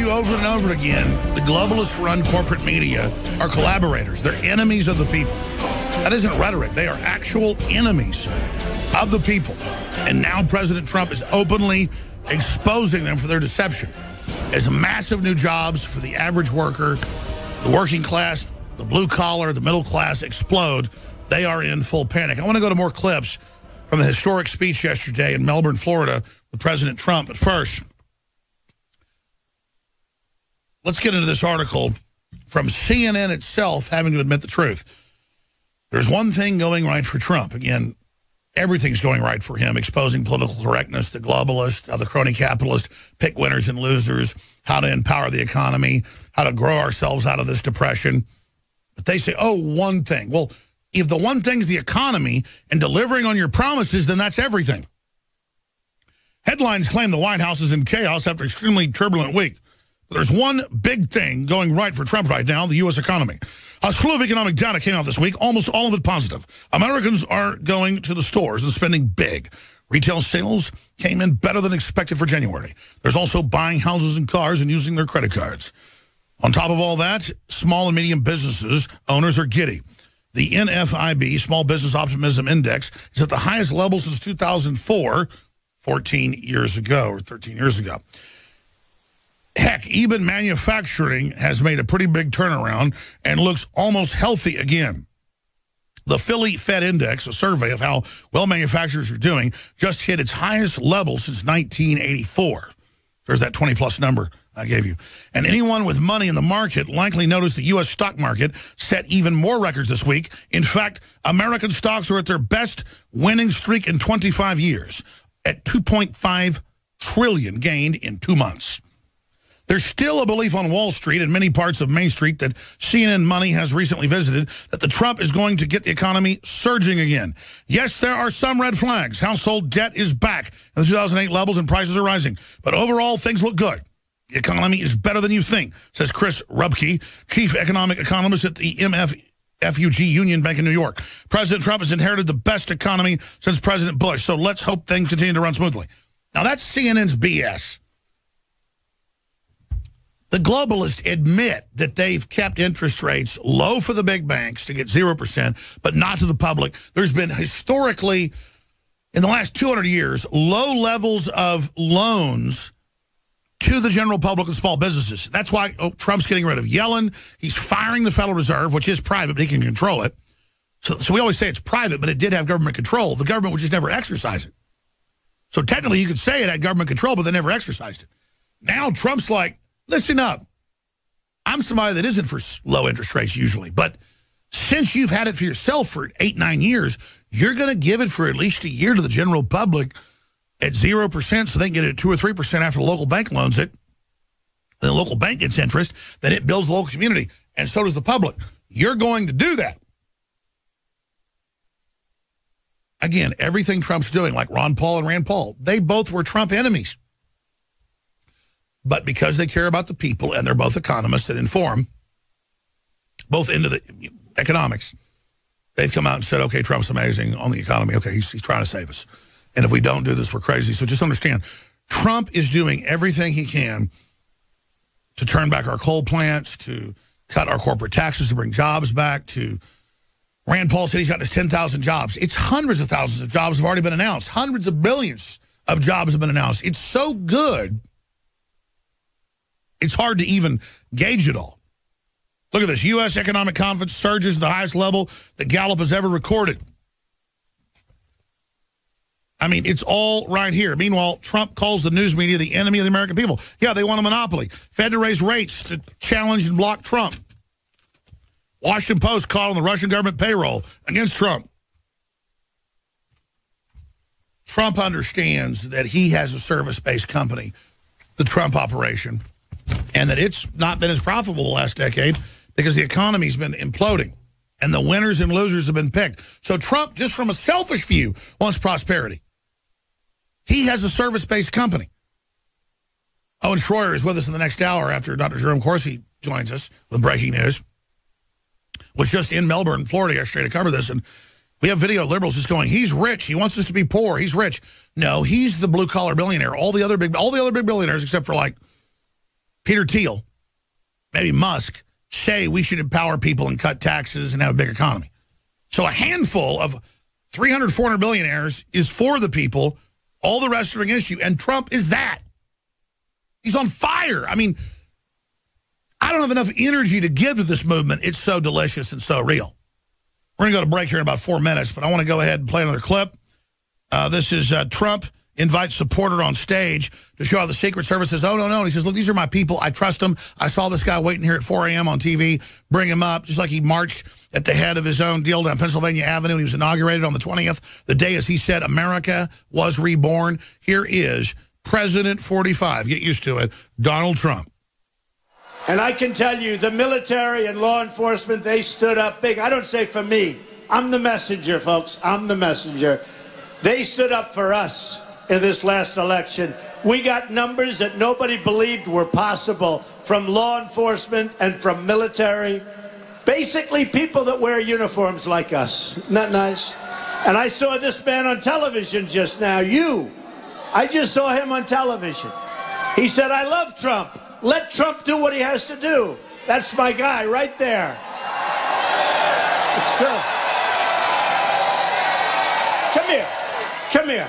you over and over again, the globalist-run corporate media are collaborators. They're enemies of the people. That isn't rhetoric. They are actual enemies of the people. And now President Trump is openly exposing them for their deception. As massive new jobs for the average worker, the working class, the blue collar, the middle class explode, they are in full panic. I want to go to more clips from the historic speech yesterday in Melbourne, Florida with President Trump. But first, let's get into this article from CNN itself having to admit the truth. There's one thing going right for Trump. Again, everything's going right for him, exposing political correctness, the globalist, the crony capitalist, pick winners and losers, how to empower the economy, how to grow ourselves out of this depression. But they say, oh, one thing. Well, if the one thing's the economy and delivering on your promises, then that's everything. Headlines claim the White House is in chaos after an extremely turbulent week. But there's one big thing going right for Trump right now, the U.S. economy. A slew of economic data came out this week, almost all of it positive. Americans are going to the stores and spending big. Retail sales came in better than expected for January. There's also buying houses and cars and using their credit cards. On top of all that, small and medium businesses owners are giddy. The NFIB, Small Business Optimism Index, is at the highest level since 2004, 14 years ago, or 13 years ago. Heck, even manufacturing has made a pretty big turnaround and looks almost healthy again. The Philly Fed Index, a survey of how well manufacturers are doing, just hit its highest level since 1984. There's that 20-plus number I gave you. And anyone with money in the market likely noticed the U.S. stock market set even more records this week. In fact, American stocks are at their best winning streak in 25 years, at $2.5 trillion gained in 2 months. There's still a belief on Wall Street and many parts of Main Street that CNN Money has recently visited that the Trump is going to get the economy surging again. Yes, there are some red flags. Household debt is back in the 2008 levels and prices are rising. But overall, things look good. The economy is better than you think, says Chris Rubke, chief economic economist at the FUG Union Bank in New York. President Trump has inherited the best economy since President Bush, so let's hope things continue to run smoothly. Now, that's CNN's BS. The globalists admit that they've kept interest rates low for the big banks to get 0%, but not to the public. There's been historically, in the last 200 years, low levels of loans to the general public and small businesses. That's why Trump's getting rid of Yellen. He's firing the Federal Reserve, which is private, but he can control it. So we always say it's private, but it did have government control. The government would just never exercise it. So technically you could say it had government control, but they never exercised it. Now Trump's like, listen up. I'm somebody that isn't for low interest rates usually, but since you've had it for yourself for 8, 9 years, you're going to give it for at least a year to the general public at 0% so they can get it at 2 or 3% after the local bank loans it. Then the local bank gets interest, then it builds the local community, and so does the public. You're going to do that. Again, everything Trump's doing, like Ron Paul and Rand Paul, they both were Trump enemies. But because they care about the people, and they're both economists that inform, both into the economics, they've come out and said, okay, Trump's amazing on the economy. Okay, he's trying to save us. And if we don't do this, we're crazy. So just understand, Trump is doing everything he can to turn back our coal plants, to cut our corporate taxes, to bring jobs back, to Rand Paul said he's got his 10,000 jobs. It's hundreds of thousands of jobs have already been announced. Hundreds of billions of jobs have been announced. It's so good, it's hard to even gauge it all. Look at this. U.S. economic confidence surges to the highest level that Gallup has ever recorded. I mean, it's all right here. Meanwhile, Trump calls the news media the enemy of the American people. Yeah, they want a monopoly. Fed to raise rates to challenge and block Trump. Washington Post caught on the Russian government payroll against Trump. Trump understands that he has a service-based company, the Trump operation, and that it's not been as profitable the last decade because the economy's been imploding and the winners and losers have been picked. So Trump, just from a selfish view, wants prosperity. He has a service-based company. Owen Schroyer is with us in the next hour after Dr. Jerome Corsi joins us with breaking news. Was just in Melbourne, Florida yesterday to cover this, and we have video of liberals just going, he's rich, he wants us to be poor, he's rich. No, he's the blue-collar billionaire. All the other big billionaires, except for like Peter Thiel, maybe Musk, say we should empower people and cut taxes and have a big economy. So a handful of 300, 400 billionaires is for the people. All the rest are against you. And Trump is that. He's on fire. I mean, I don't have enough energy to give to this movement. It's so delicious and so real. We're going to go to break here in about 4 minutes, but I want to go ahead and play another clip. This is Trump invites supporter on stage to show how the Secret Service says, oh, no. And he says, look, these are my people. I trust them. I saw this guy waiting here at 4 a.m. on TV. Bring him up. Just like he marched at the head of his own deal down Pennsylvania Avenue. He was inaugurated on the 20th, the day, as he said, America was reborn. Here is President 45. Get used to it. Donald Trump. And I can tell you, the military and law enforcement, they stood up big. I don't say for me. I'm the messenger, folks. I'm the messenger. They stood up for us in this last election. We got numbers that nobody believed were possible from law enforcement and from military. Basically, people that wear uniforms like us. Isn't that nice? And I saw this man on television just now. I just saw him on television. He said, I love Trump. Let Trump do what he has to do. That's my guy right there. It's true. Come here. Come here.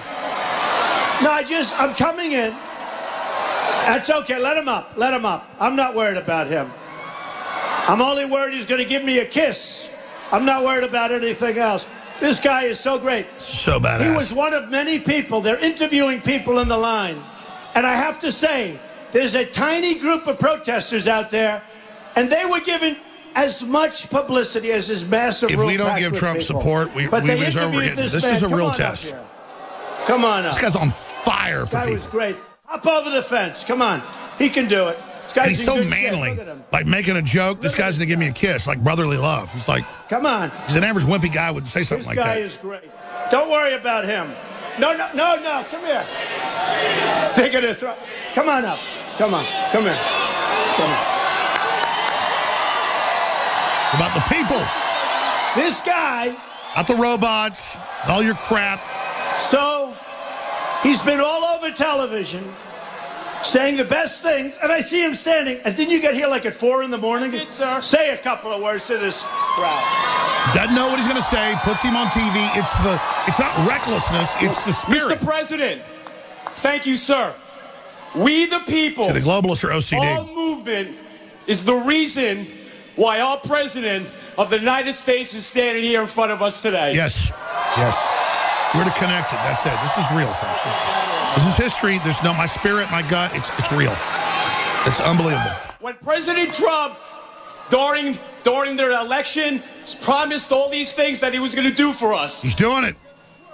No, I'm coming in. That's okay. Let him up. Let him up. I'm not worried about him. I'm only worried he's going to give me a kiss. I'm not worried about anything else. This guy is so great. So badass. He was one of many people. They're interviewing people in the line. And I have to say, there's a tiny group of protesters out there, and they were given as much publicity as his massive. If we don't give Trump support, we deserve we're getting. This is a real test. Come on up. This guy's on fire for people. That was great. Hop over the fence. Come on. He can do it. And he's so manly. Like making a joke, this guy's going to give me a kiss, like brotherly love. He's like, come on. He's an average wimpy guy would say something like that. This guy is great. Don't worry about him. No. Come here. They're going to throw. Come on up. Come on. Come here. Come on. It's about the people. This guy. Not the robots and all your crap. So, he's been all over television saying the best things, and I see him standing. And didn't you get here like at 4 in the morning? Did, sir. Say a couple of words to this crowd. Doesn't know what he's going to say, puts him on TV. It's not recklessness, it's the spirit. Mr. President, thank you, sir. We the people, so the globalists are OCD. Our movement is the reason why our president of the United States is standing here in front of us today. Yes. We're connected. That's it. This is real, folks. This is history. There's no my spirit, my gut. It's real. It's unbelievable. When President Trump, during their election, promised all these things that he was going to do for us. He's doing it.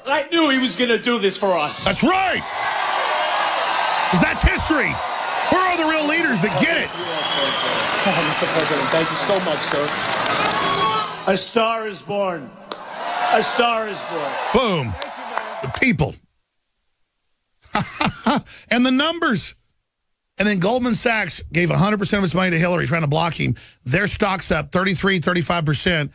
I knew he was going to do this for us. That's right. Because that's history. Where are the real leaders that get it? Mr. President, thank you so much, sir. A star is born. A star is born. Boom. The people. And the numbers. And then Goldman Sachs gave 100% of its money to Hillary, trying to block him. Their stock's up 33, 35%,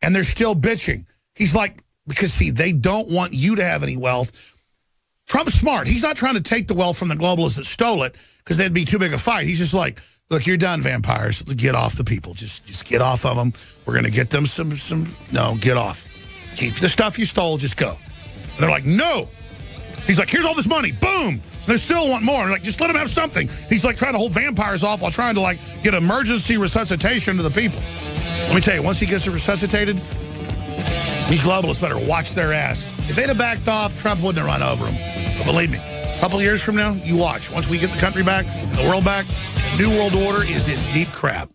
and they're still bitching. He's like, because, see, they don't want you to have any wealth. Trump's smart. He's not trying to take the wealth from the globalists that stole it, because that'd be too big a fight. He's just like, look, you're done, vampires. Get off the people. Just get off of them. We're going to get them no, get off. Keep the stuff you stole, just go. And they're like, no. He's like, here's all this money. Boom. They still want more. Like, just let them have something. He's like trying to hold vampires off while trying to like get emergency resuscitation to the people. Let me tell you, once he gets resuscitated, these globalists better watch their ass. If they'd have backed off, Trump wouldn't have run over them. But believe me, a couple of years from now, you watch. Once we get the country back, the world back, the New World Order is in deep crap.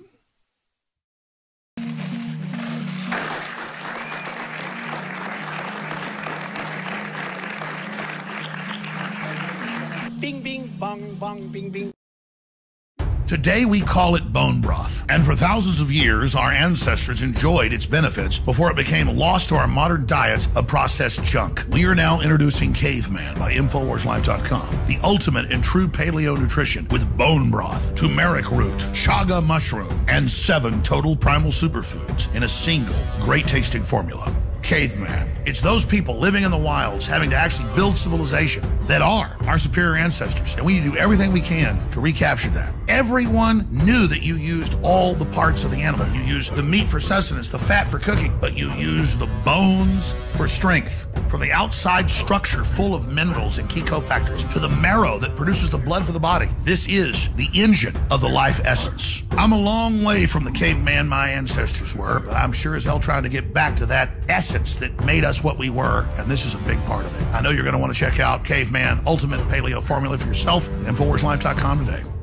Bing, bing, bong, bong, bing, bing. Today we call it bone broth, and for thousands of years our ancestors enjoyed its benefits before it became lost to our modern diets of processed junk. We are now introducing Caveman by InfoWarsLife.com, the ultimate in true paleo nutrition with bone broth, turmeric root, chaga mushroom, and 7 total primal superfoods in a single great tasting formula. caveman. It's those people living in the wilds having to actually build civilization that are our superior ancestors. And we need to do everything we can to recapture that. Everyone knew that you used all the parts of the animal. You used the meat for sustenance, the fat for cooking, but you used the bones for strength. From the outside structure full of minerals and key cofactors to the marrow that produces the blood for the body. This is the engine of the life essence. I'm a long way from the caveman my ancestors were, but I'm sure as hell trying to get back to that essence that made us what we were, and this is a big part of it. I know you're going to want to check out Caveman Ultimate Paleo Formula for yourself at InfoWarsLife.com today.